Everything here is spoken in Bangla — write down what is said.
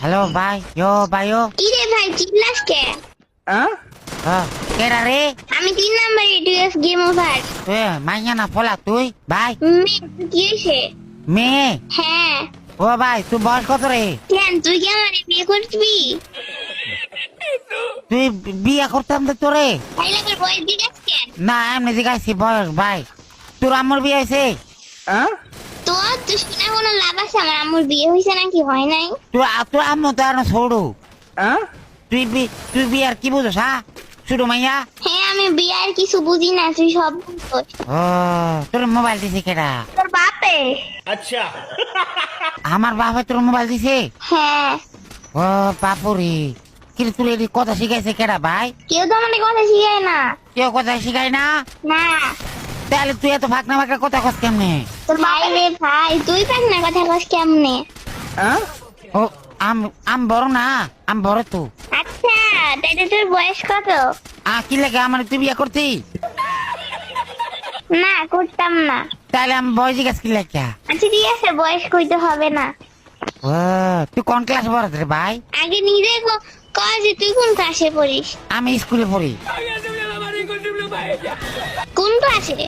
হ্যালো ভাই, ভাইও কি রে ভাই চিল্লাস কে? কেরা রে? আমি 3 নাম্বারে টুয়েলভ গেম ওভার। তুই মাইয়া না ফলা তুই ভাই কি হয়েছে? মেয়ে? হ্যাঁ ও ভাই তুই বয়স কত রে? কেন তুই কি আমার বিয়ে করবি? তুই বিয়ে করতাম তো তোরে? তাই লাগে বয়স দিগাস কেন? না এমনি জিজ্ঞাসি বয়স ভাই। তোর আম্মুর বিয়ে হয়েছে? তো তুই শুনে কোনো লাভ আছে? আমার আম্মুর বিয়ে হয়েছে নাকি হয় নাই? তোর আম্মু তো আর ছোড়ু। তুই বিয়ার কি বুঝোস হ্যাঁ? ছোট মাইয়া। হ্যাঁ আমি বিয়ের কিছু বুঝি না, তুই সব বুঝছিস। ও তোর মোবাইল দিছে কেডা? তোর বাপে। अच्छा আমার বাবা তোর মোবাইল দিছে? হ্যাঁ ও বাপুরি, কিন্তু তুই এটি কথা শিখাইছে কেডা ভাই? কেউ তো আমাদের কথা শিখায় না। কেউ কথা শিখাই না? না তাহলে তুই এত ফাঁকনা ফাঁকা কথা কস কেমনে? তোর ভাই রে ভাই, তুই পাস না কথা কস কেমনে? ও আম বড় না, আম বড় তো। আচ্ছা তাইলে তোর বয়স কত? কি লাগে আমার তুই বিয়ে করতি? না করতাম না। তাহলে আমি বয়স জিজ্ঞাসা কি লাগে? আচ্ছা ঠিক আছে, বয়স কইতে হবে না। ও তুই কোন ক্লাস পড়াস রে ভাই? আগে নিজে ক যে তুই কোন ক্লাসে পড়িস? আমি স্কুলে পড়ি। কোন ক্লাসে?